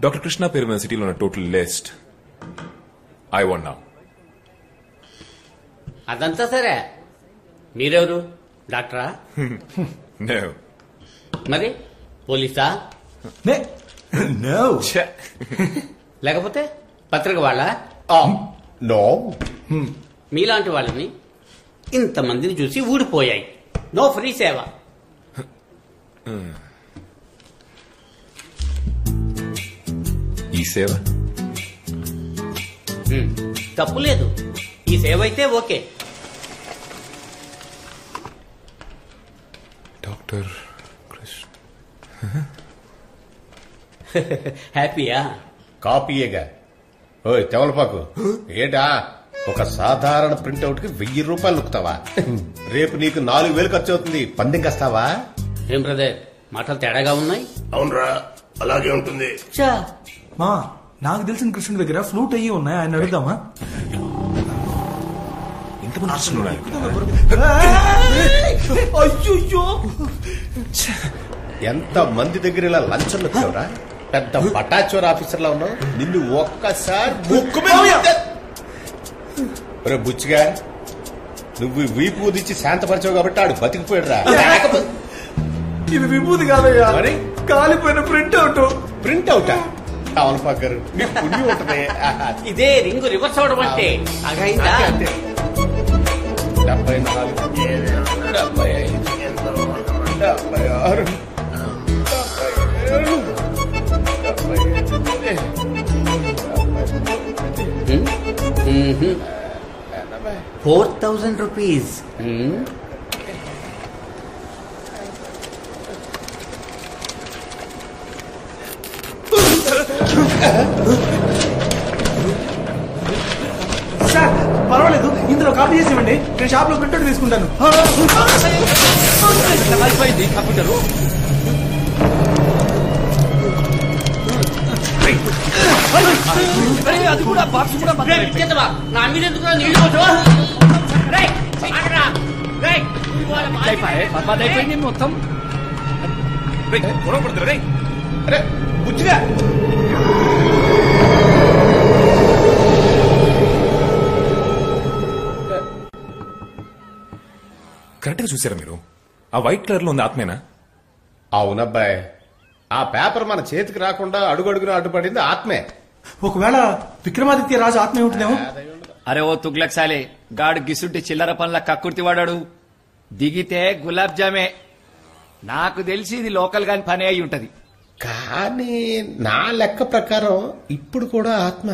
Doctor Krishna పేరు మీద సిటీలో ఉన్న total list I want now. అదంతా సరే, మీరెవరు? డాక్టరా? మరి పోలీసా? లేకపోతే పత్రిక వాళ్ళ? మీలాంటి వాళ్ళని ఇంతమందిని చూసి ఊడిపోయాయి. నో ఫ్రీ సేవ. ఈ సేవ తప్పు లేదు. ఈ సేవ అయితే ఓకే. డాక్టర్ కృష్ణ హ్యాపీయా? కాపీయేగా. ఓయ్ తెవలపాకు, ఏటా ఒక సాధారణ ప్రింట్అవుట్ కి 1000 రూపాయలు నొక్కుతావా? రేపు నీకు 4000 ఖర్చు అవుతుంది. పందెం కస్తావా? ఏం బ్రదర్, మాటలు తేడాగా ఉన్నాయి. అవునరా, అలాగే ఉంటుంది. మా నాకు తెలిసిన కృష్ణుడి దగ్గర ఫ్లూట్ అయ్యి ఉన్నాయి, ఆయన అడుగుదామా? అయ్యో, ఎంత మంది దగ్గర ఇలా లంచం వచ్చావురా? పెద్ద పటాచోర్ ఆఫీసర్ లా ఉన్నావు. నిన్ను ఒక్కసారి బుచ్చిగా నువ్వు వీపు ఊదిచ్చి శాంతపరిచావు కాబట్టి ఆడు బతికిపోయాడు రా. ఇది విభూతి కాదయ్యా, మరి కాలిపోయిన ప్రింట్అవుట్. ప్రింట్అవుటా? అవును, పుణ్యం ఉంటది. ఇదే రింగు రివర్స్ అవడం అంటే. 74, 75, 76, 4,000 రూపీస్. సార్ పర్వాలేదు, ఇందులో కాపీ చేసి ఇవ్వండి, నేను షాప్ లో ప్రింట్అవుట్ తీసుకుంటాను. కంప్యూటరు అది కూడా బాక్స్ కూడా నా మీద ఎందుకు నీళ్ళు పోతావా? అయిపోయింది మొత్తం. అరే బుచ్చిగా, కరెక్ట్ గా చూసారా మీరు? ఆ వైట్ కలర్ లో ఉంది ఆత్మేనా? అవునబ్బాయి, ఆ పేపర్ మన చేతికి రాకుండా అడుగడుగున అడ్డుపడింది ఆత్మే. ఒకవేళ విక్రమాదిత్య రాజు ఆత్మ ఉంటుందేమో. అరే ఓ తుగ్లక్ సాలే, గాడు గిసుంటి చిల్లర పనుల కక్కుర్తి వాడాడు. దిగితే గులాబ్ జామే. నాకు తెలిసి ఇది లోకల్ గాని పని అయి ఉంటది. కానీ నా లెక్క ప్రకారం ఇప్పుడు కూడా ఆత్మ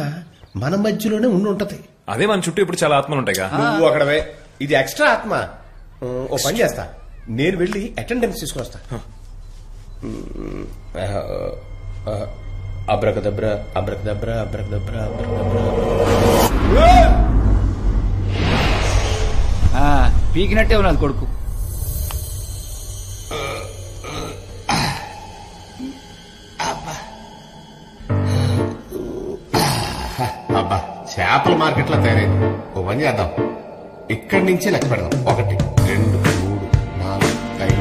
మన మధ్యలోనే ఉండి ఉంటది. అదే మన చుట్టూ ఇప్పుడు చాలా ఆత్మలు ఉంటాయిగా. నువ్వు అక్కడవే, ఇది ఎక్స్ట్రా ఆత్మ. ఓ పని చేస్తా, నేను వెళ్ళి అటెండెన్స్ తీసుకుని వస్తా. Abracadabra abracadabra abracadabra abracadabra. పీకినట్టే ఉన్నది కొడుకు. అబ్బా, చేపల మార్కెట్ లో తయారైంది. ఓ పని చేద్దాం, ఇక్కడి నుంచే లెక్క పెడదాం. 1, 2, 3, 4, 5,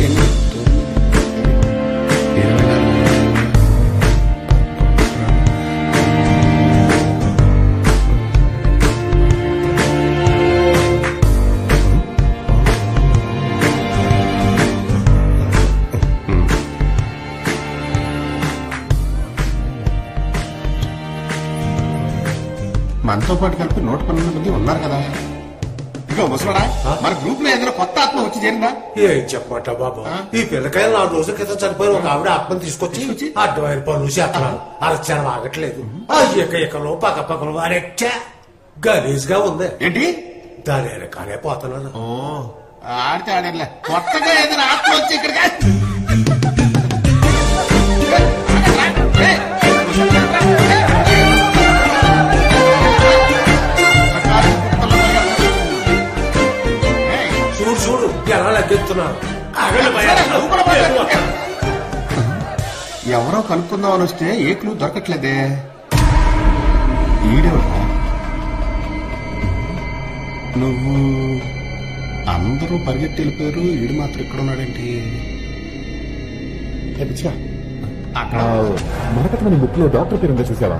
8, 9, 24. మనతో పాటు కలిపి 112 మంది ఉన్నారు కదా. ఇదిగో ముసలాడా, మన గ్రూప్ లో ఏదైనా కొత్త ఆత్మ వచ్చి చేరిందా? ఏం చెప్పమంటా బాబు, ఈ పిల్లకాయలు 4 రోజుల క్రితం చనిపోయిన ఒక ఆవిడ ఆత్మను తీసుకొచ్చి అడ్డమైన పనులు చేస్తున్నారు. అరచడం ఆగట్లేదు. ఆ ఎకలో పక్కపక్కలు వారెచ్చా గలీజ్ గా ఉంది. ఏంటి దాని వెనకాలే పోతున్నారు. ఆడితే ఆడలే, కొత్తగా ఏదైనా ఆత్మ వచ్చి ఇక్కడికి చూడు ఎలా లెక్కెత్తున్నారు. ఎవరో కనుక్కుందామని వస్తే ఏ క్లూ దొరకట్లేదే. ఈడెవరా? నువ్వు అందరూ పరిగెత్తి వెళ్ళిపోయారు, ఈడు మాత్రం ఇక్కడ ఉన్నాడేంటి? మరకతమని బుక్ లో డాక్టర్ పేరు ఉందో చూసావా?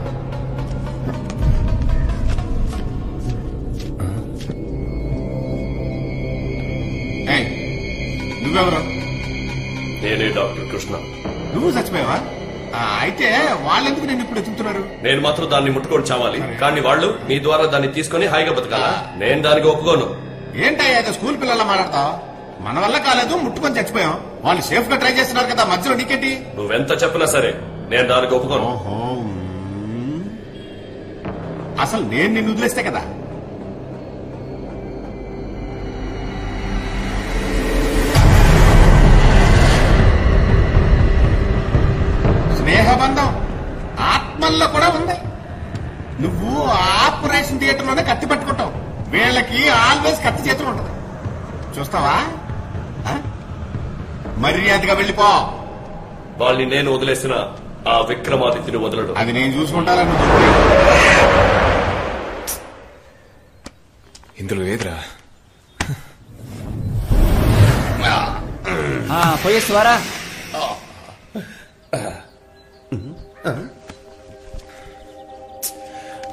నువ్వెవరు? నేనే డాక్టర్ కృష్ణ. నువ్వు చచ్చిపోయావా? అయితే వాళ్ళెందుకు నేను ఇప్పుడు ఎత్తుతున్నారు? నేను మాత్రం దాన్ని ముట్టుకొని చావాలి, కానీ వాళ్ళు నీ ద్వారా దాన్ని తీసుకుని హాయిగా బతకాలా? నేను దానికి ఒప్పుకోను. ఏంటయ్యా స్కూల్ పిల్లల మాట్లాడతావు? మన వల్ల కాలేదు, ముట్టుకొని చచ్చిపోయాం. వాళ్ళు సేఫ్ గా ట్రై చేస్తున్నారు కదా, మధ్యలో నీకేంటి? నువ్వెంత చెప్పినా సరే నేను దానికి ఒప్పుకోను. అసలు నేను నిన్ను వదిలేస్తే కదా. స్నేహబంధం ఆత్మల్లో కూడా ఉంది. నువ్వు ఆపరేషన్ థియేటర్ లోనే కత్తి పట్టుకుంటావు, వీళ్ళకి ఆల్వేస్ కత్తి చేతులు ఉంటది. చూస్తావా? మర్యాదగా వెళ్ళిపో. వాళ్ళని నేను వదిలేసిన ఆ విక్రమాదిత్యుని వదలడు. అది నేను చూసుకుంటాను. ఇందులో ఏదిరా? పోయేస్తావారా?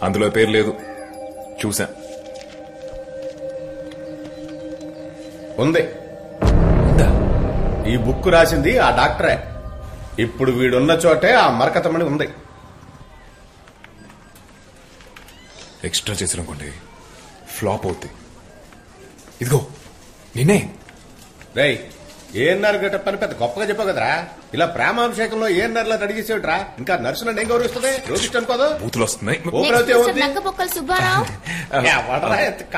అందులో పేరు లేదు, చూసా. ఉంది. ఈ బుక్ రాసింది ఆ డాక్టరే. ఇప్పుడు వీడున్న చోటే ఆ మరకతమణి ఉంది. ఎక్స్ట్రా చేసిననుకోండి ఫ్లాప్ అవుద్ది. ఇదిగో నిన్నే. రేయ్, ఏఎన్ఆర్ గట్ట పని పెద్ద గొప్పగా చెప్పావు కదరా. ఇలా ప్రేమాభిషేకంలో ఏఎన్ఆర్ రెడీ చేసేవిట్రా. ఇంకా నర్సు నన్ను ఏం గౌరవిస్తుంది? రోగిస్ట్ అనుకోదు. బూతులు వస్తున్నాయి. నక్కబొక్కల సుబ్బారావు.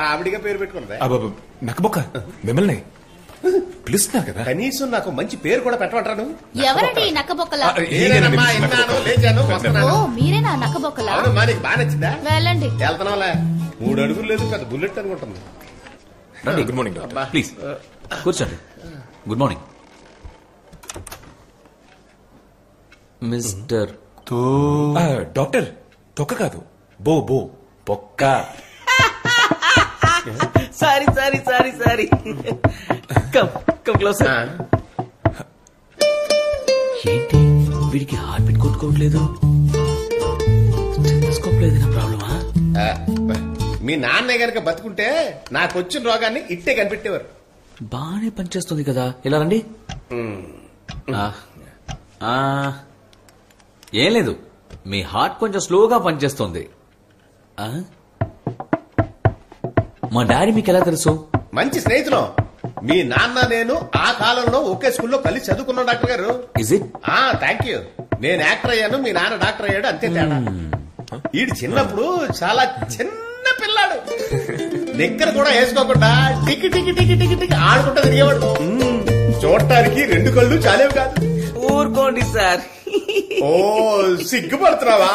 కామెడీగా పేరు పెట్టుకున్నది. నక్కబొక్క మిమ్మల్ని పిలుస్తున్నా కదా. కనీసం నాకు మంచి పేరు కూడా పెట్టమంటాను. ఎవరండి ఈ నక్కబొక్కల? ఓ, మీరేనా నక్కబొక్కల? నీకు బాగా నచ్చిందా? వెళ్ళండి. వెళ్తున్నావులే. 3 అడుగులు లేదు, పెద్ద బుల్లెట్ అనుకుంటుంది. Good morning doctor. ప్లీజ్ కూర్చోండి. Good morning mister. డాక్టర్ తొక్క కాదు, బో బో పొక్క. Sorry sorry sorry sorry. Come come close. ఏంటి వీడికి హార్ట్ బీట్ కొట్టుకోవట్లేదు? స్టెథోస్కోప్ లేదన్నా ప్రాబ్లమా? మీ నాన్న గనక బతుకుంటే నాకు వచ్చిన రోగాన్ని ఇట్టే కనిపెట్టేవారు. బానే పనిచేస్తుంది కదా. ఇలా రండి. ఏం లేదు, మీ హార్ట్ కొంచెం స్లోగా పనిచేస్తుంది. మా డాడీ మీకు ఎలా తెలుసు? మంచి స్నేహితులు. మీ నాన్న నేను ఆ కాలంలో ఒకే స్కూల్లో కలిసి చదువుకున్నాం డాక్టర్ గారు. Is it? Thank you. నేను యాక్టర్ అయ్యాను, మీ నాన్న డాక్టర్ అయ్యాడు, అంతే తేడా. ఈడు చిన్నప్పుడు చాలా చిన్న పిల్లాడు. దగ్గర కూడా వేసుకోకుండా టికి టికి టికి టికి టికి ఆడుకుంటా తిరిగేవాడు. చూడటానికి 2 కళ్ళు చాలేవు కాదు. ఊరుకోండి సార్. ఓ సిగ్గుపడుతున్నావా?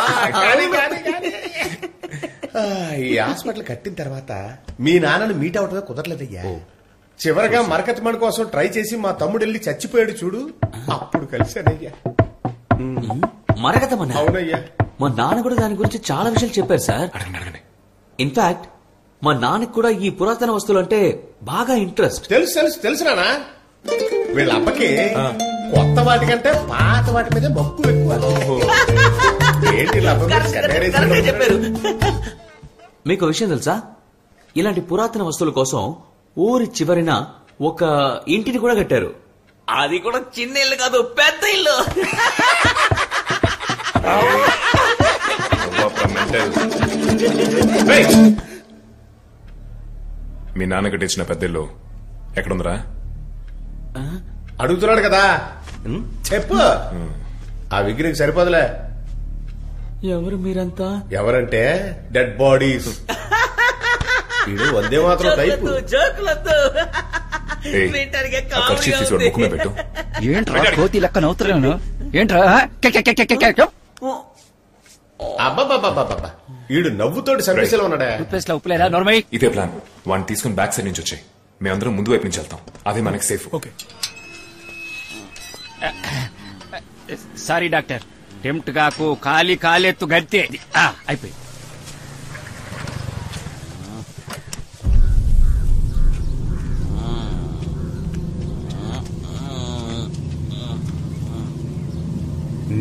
ఈ హాస్పిటల్ కట్టిన తర్వాత మీ నాన్నను మీట్ అవటమే కుదరలేదయ్యా. చివరగా మరకతమణి కోసం ట్రై చేసి మా తమ్ముడు వెళ్ళి చచ్చిపోయాడు చూడు, అప్పుడు కలిశానయ్యా. మరకతమణి? అవునయ్యా. మా నాన్న కూడా దాని గురించి చాలా విషయాలు చెప్పారు సార్. ఇన్ఫాక్ట్ మా నాన్నకి కూడా ఈ పురాతన వస్తువులు అంటే బాగా ఇంట్రెస్ట్. తెలుసు తెలుసు తెలుసు నానా. వీళ్ళ అబ్బకి కొత్త వాటి కంటే పాత వాటి మీద మక్కువ ఎక్కువ. చెప్పారు. మీకు విషయం తెలుసా? ఇలాంటి పురాతన వస్తువుల కోసం ఊరి చివరిన ఒక ఇంటిని కూడా కట్టారు. అది కూడా చిన్న ఇల్లు కాదు, పెద్ద ఇల్లు. మీ నాన్న కట్టించిన పెద్ద ఇల్లు ఎక్కడుందిరా? అడుగుతున్నాడు కదా, చెప్పు. ఆ విగ్రహం సరిపోదులే. ఎవరు మీరంతా? ఎవరంటే డెడ్ బాడీస్. ఇది వందే మాత్రం టైపు. ఏంట్రా కోతి లెక్క నవ్వుతున్నాను? ఏంట్రా? అబ్బాబ్బాబ్బా, ఈడు నవ్వుతోటి సర్వీసులో ఉన్నాడా? ఉప్పులేరా నోర్మై. ఇదే ప్లాన్. వాడిని తీసుకుని బ్యాక్ సైడ్ నుంచి వచ్చాయి, మేమందరం ముందు వైపు నుంచి వెళ్తాం. అదే మనకి safe. Okay. Sorry doctor, tempt కాకు. ఖాళీ కాలెత్తు గడితే అయిపోయి.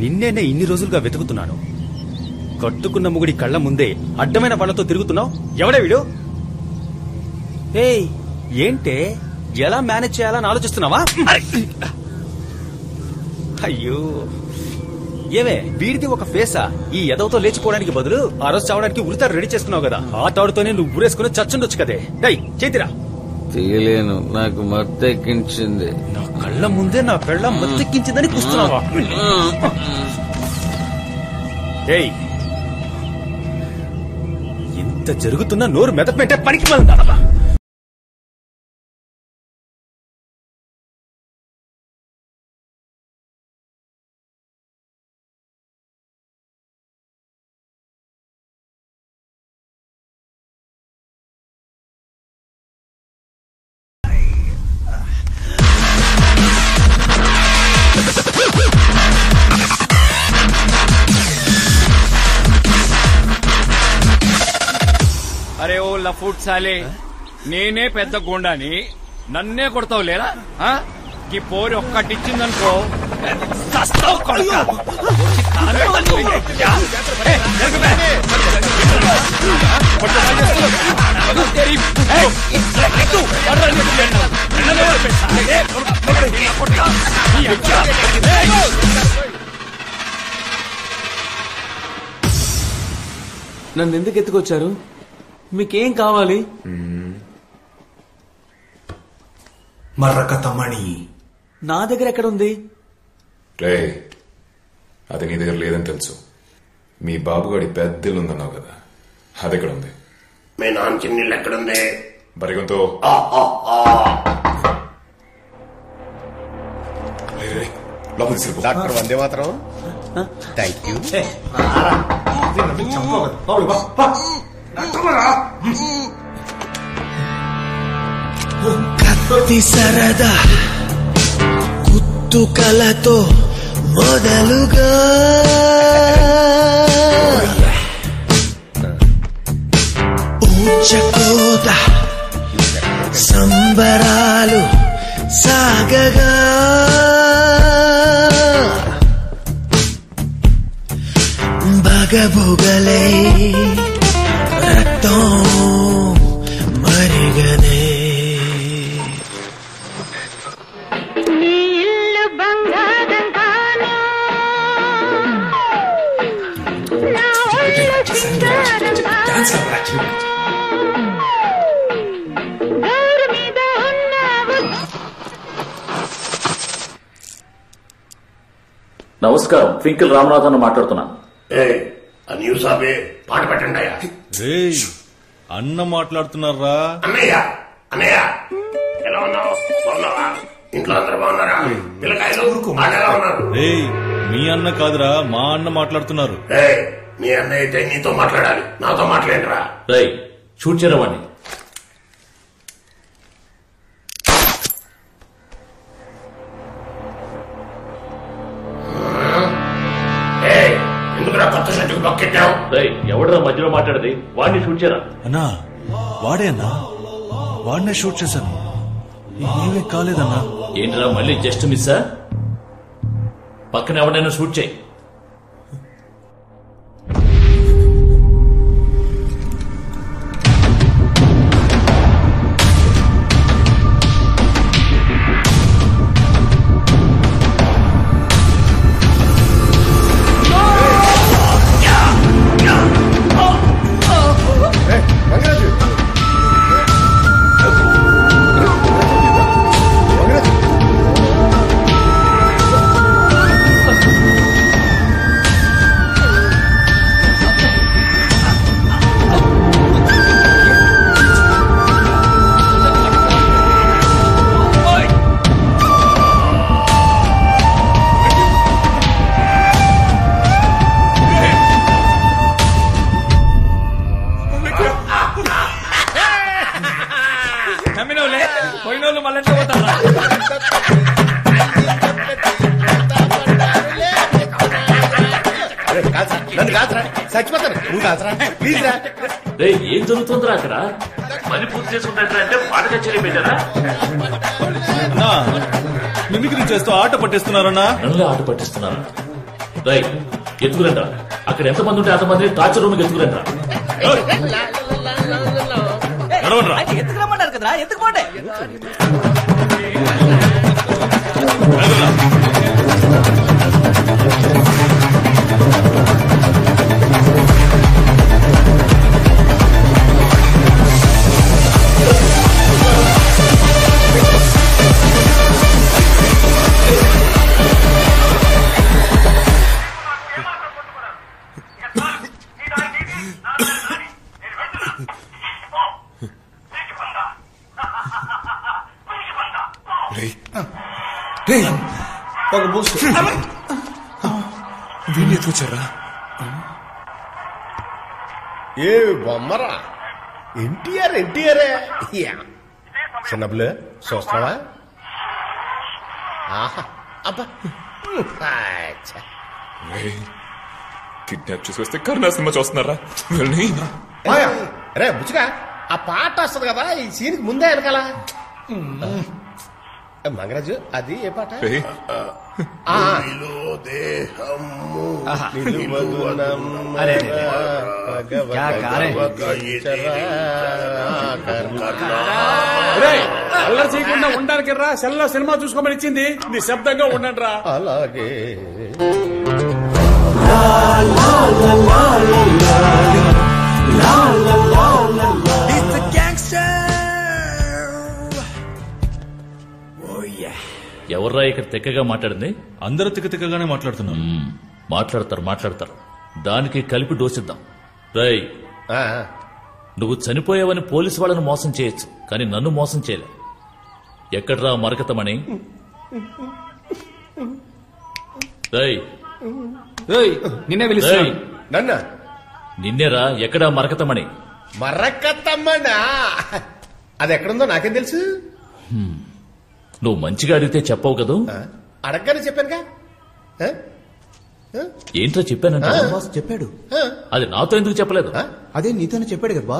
నిన్నేనే ఇన్ని రోజులుగా వెతుకుతున్నాను. కట్టుకున్న ముగుడి కళ్ళ ముందే అడ్డమైన పళ్ళతో తిరుగుతున్నావు. ఎవడే వీడు? ఏయ్, ఏంటే ఎలా మేనేజ్ చేయాలని ఆలోచిస్తున్నావా? అయ్యో, ఏమే వీడిది ఒక ఫేసా? ఈ ఎదవతో లేచిపోవడానికి బదులు ఆ రోజు చావడానికి ఉరితారు రెడీ చేసుకున్నావు కదా, ఆ తాడుతోనే నువ్వు ఊరేసుకుని చచ్చుండొచ్చు కదే. డై చేతిరా. తీయలేను, నాకు మత్తెక్కించింది. నా కళ్ళ ముందే నా పెళ్ళ మత్తెక్కించిందని కూస్తున్నావా? ఏయ్, ఇంత జరుగుతున్నా నోరు మెదపెట్టే పనికి మళ్ళా. అరే ఓ లఫూట్ సాలే, నేనే పెద్ద గుండాని, నన్నే కొడతావు లేరా? ఈ పోరి ఒక్కటిచ్చిందనుకో చస్తావు కొడకా. నన్ను ఎందుకు ఎత్తుకొచ్చారు? మీకేం కావాలి? మర్రకథమణి నా దగ్గర ఎక్కడుంది? రే, అది నీ దగ్గర లేదని తెలుసు. మీ బాబుగాడి పెద్దలుందన్నావు కదా, అది ఎక్కడ ఉంది? మీ నాన్న చిన్నీళ్ళు ఎక్కడుంది? బరిగంతో లోపల తీసుకెళ్ళిపో. డాక్టర్ వందే మాత్రం. Thank you. కత్తి సరదా కుత్తుకలతో మొదలుగా ఊచకోత సంబరాలు సాగగా బగబుగలై రక్తం మరిగనే నమస్కారం, ట్వింకిల్ రామనాథన్ మాట్లాడుతున్నా. న్యూస్ ఆపే పాట పెట్టండి. అన్న మాట్లాడుతున్నారా? అన్నయ్య అన్నయ్య ఎలా ఉన్నావు? బాగున్నావా? ఇంట్లో అందరూ బాగున్నారా? పిల్లకాయలు ఎలా ఉన్నారు? మీ అన్న కాదురా, మా అన్న మాట్లాడుతున్నారు. మీ అన్న అయితే నీతో మాట్లాడాలి, నాతో మాట్లాడరా. షూట్ చేయరవాణి. ఎందుకురా కొత్త షర్టుకు బక్కెట్టావు? ఎవడరా మధ్యలో మాట్లాడేది? వాడిని షూట్ చేయరా. అన్నా వాడే అన్నా, వాడినే షూట్ చేశాను. ఏమీ కాలేదన్నా. ఏంట్రా మళ్ళీ జస్ట్ మిస్సా? పక్కన ఎవడైనా షూట్ చేయి. పోయినోళ్ళు మళ్ళీ పోతారా? నన్ను కాల్చరా, చచ్చిపోతాను. నువ్వు కాల్చరా ప్లీజ్ రా. ఏం జరుగుతుందిరా అక్కడ? పని పూర్తి చేసుకుంటారా అంటే పాట కచేరీ పెట్టారా? మిమిక్రీ చేస్తూ ఆట పట్టిస్తున్నారన్నా. నన్ను ఆట పట్టిస్తున్నారా? రైట్ ఎత్తుకురండి. అక్కడ ఎంతమంది ఉంటే అంతమంది టార్చర్ రూమ్ ఎత్తుకురండి. ఎత్తుకురమ్మన్నారు కదరా, ఎత్తుకుపోండి. ఒక బూస్ట్ వీళ్ళు ఎత్తుకొచ్చారా? ఏ బొమ్మరా, ఎన్టీఆరే. చిన్నప్పులు చూస్తున్నావా? ఆహా అబ్బా, కిడ్నాప్ చేసి వస్తే కరుణా సినిమా చూస్తున్నారా? రే బుచ్చిగా, ఆ పాట వస్తుంది కదా ఈ సీన్కి ముందే వెనకాల. మంగరాజు అది ఏ పాట? అల్లరి చేయకుండా ఉండడానికి రా, సెల్లో సినిమా చూసుకోమని ఇచ్చింది, నిశ్శబ్దంగా ఉండండి రా. అలాగే ఎవర్రా ఇక్కడ తెక్కగా మాట్లాడింది? అందరూ తిక్కగానే మాట్లాడుతున్నారు. మాట్లాడతారు. దానికి కలిపి డోసిద్దాం. రై, నువ్వు చనిపోయావని పోలీసు వాళ్ళని మోసం చేయొచ్చు, కానీ నన్ను మోసం చేయలే. ఎక్కడ్రా మరకతమణి? రై, నిన్నే పిలుస్తాను. నన్న నిన్నేరా, ఎక్కడా మరకతమణి? మరకతమ్మనా? అది ఎక్కడుందో నాకేం తెలుసు. నువ్వు మంచిగా అడిగితే చెప్పవు కదూ. అడగగానే చెప్పానుగా. ఏంట్రా చెప్పానంట? చెప్పాడు. అది నాతో ఎందుకు చెప్పలేదు? అదే నీతోనే చెప్పాడు కదా.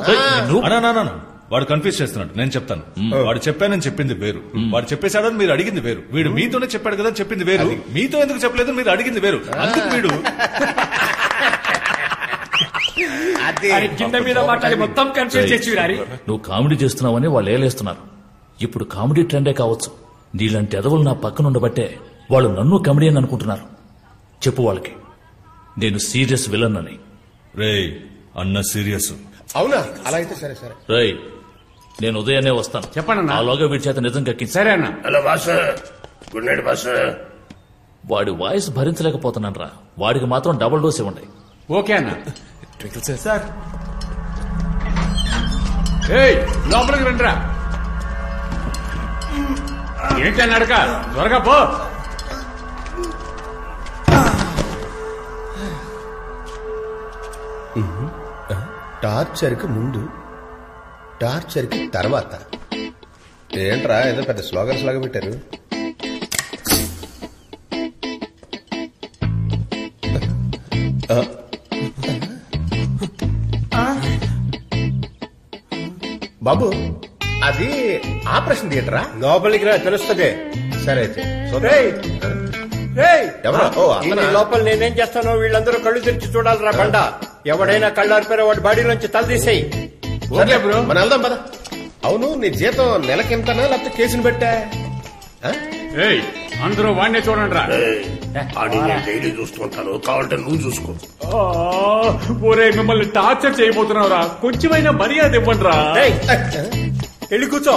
వాడు కన్ఫ్యూజ్ చేస్తున్నాడు. నేను చెప్తాను. వాడు చెప్పానని చెప్పింది వేరు, వాడు చెప్పేశాడని మీరు అడిగింది వేరు. వీడు మీతోనే చెప్పాడు కదా చెప్పింది వేరు, మీతో ఎందుకు చెప్పలేదు మీరు అడిగింది వేరు. అందుకు వీడు కింద మీద మాట్లాడి మొత్తం కన్ఫ్యూజ్ చేసి. నువ్వు కామెడీ చేస్తున్నావని వాళ్ళు ఏలేస్తున్నారు. ఇప్పుడు కామెడీ ట్రెండే కావచ్చు. నీలాంటి ఎదవులు నా పక్కన ఉండబట్టే వాళ్ళు నన్ను కమెడియన్ అనుకుంటున్నారు. చెప్పు వాళ్ళకి నేను సీరియస్ విలన్ అని. రేయ్ అన్న సీరియస్. అవునా? అలా అయితే సరే సరే. రై, నేను ఉదయాన్నే వస్తాను. చెప్పండి. ఆలోగా వీడి చేత నిజం కక్కి. సరే అన్న. Hello boss, good night boss. వాడి వాయిస్ భరించలేకపోతున్నాను రా. వాడికి మాత్రం డబుల్ డోస్ ఇవ్వండి. ఓకే అన్న. సార్ లోపలికి రండిరా. ఏంటి అన్నాడుక, త్వరగా పో. టార్చర్కి ముందు, టార్చర్కి తర్వాత. ఏంట్రా ఏదో పెద్ద స్లోగన్స్ లాగా పెట్టారు. బాబు అది ఆపరేషన్ థియేటరా? లోపలికి రా, తెలుస్తుంది. సరే అయితే లోపల నేనేం చేస్తానో వీళ్ళందరూ కళ్ళు తెరిచి చూడాలిరా. బండ ఎవడైనా కళ్ళారిపోయారో వాడి బాడీ నుంచి తల తీసేయి. మన వెళ్దాం పద. అవును, నీ జీతం నెలకింతనా లేకపోతే కేసుని పెట్టా? అందరూ వాడినే చూడండి రా. డైలీ చూస్తుంటాను, కావాలంటే నువ్వు చూసుకో. ఒరే, మిమ్మల్ని టార్చర్ చేయబోతున్నావురా, కొంచెమైనా మర్యాద ఇవ్వండి రా. వెళ్ళి కూర్చో.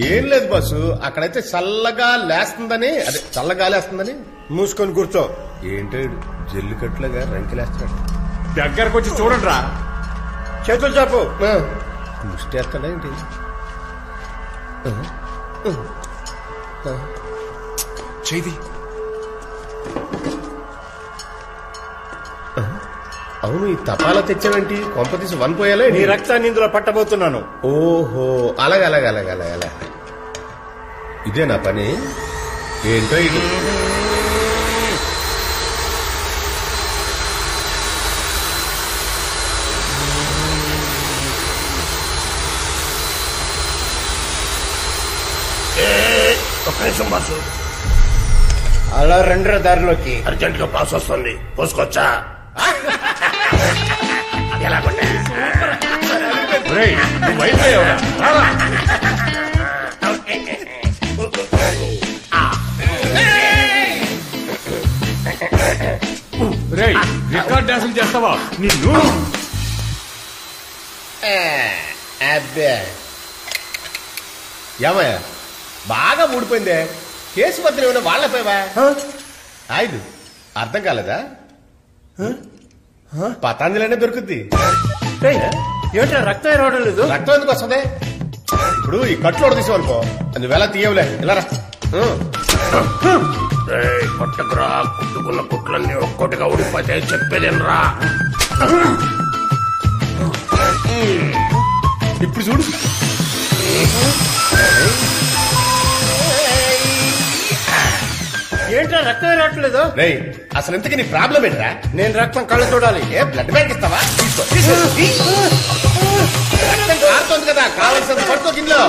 ఏం లేదు బస్సు, అక్కడైతే చల్లగా లేస్తుందని, అదే చల్లగా లేస్తుందని. మూసుకొని కూర్చో. ఏంటాడు జల్లికట్లుగా రంకిలేస్తాడు. దగ్గరకు వచ్చి చూడండి రా. చేతులు చాపు. ముష్టేస్తాడా ఏంటి? చేది. అవును, ఈ తపాలా తెచ్చావేంటి? కొంప తీసి వన్ పోయాలే. నీ రక్తాన్ని ఇందులో పట్టబోతున్నాను. ఓహో, అలాగే అలాగే అలాగే అలాగే అలా. ఇదే నా పని. ఏంటో ఇది. ఒక్క నిమిషం బాసు. అలా రెండో దారిలోకి అర్జెంట్ గా పాస్ వస్తుంది పోసుకోవచ్చా? రికార్డ్ డాన్సులు చేస్తావా నిన్ను? అబ్బే ఏమయ్యా బాగా ఊడిపోయిందే. కేసు పత్రం ఏమైనా వాళ్ళపోయావా? ఆయుధు అర్థం కాలేదా? పతాంజలినే దొరుకుద్ది. ఏంటో రక్తం రావడం లేదు. రక్తం ఎందుకు వస్తుంది? ఇప్పుడు ఈ కట్లు తీసేవనుకో నువ్వెలా తీయవులే ఇలా రా. కొట్టకురా, కుట్టుకున్న కుట్లన్నీ ఒక్కోటిగా ఊడిపోతే చెప్పేదేనరా. ఇప్పుడు చూడు. ఏంట్రా రక్తం రావట్లేదు? అసలు ఇంతకీ నీ ప్రాబ్లం ఏంట్రా? నేను రక్తం కళ్ళు చూడాలి. ఏ బ్లడ్ బ్యాంక్ ఇస్తావా? రక్తం కారుతోంది కదా, కావాల్సిన పడుతో గిన్నెలో.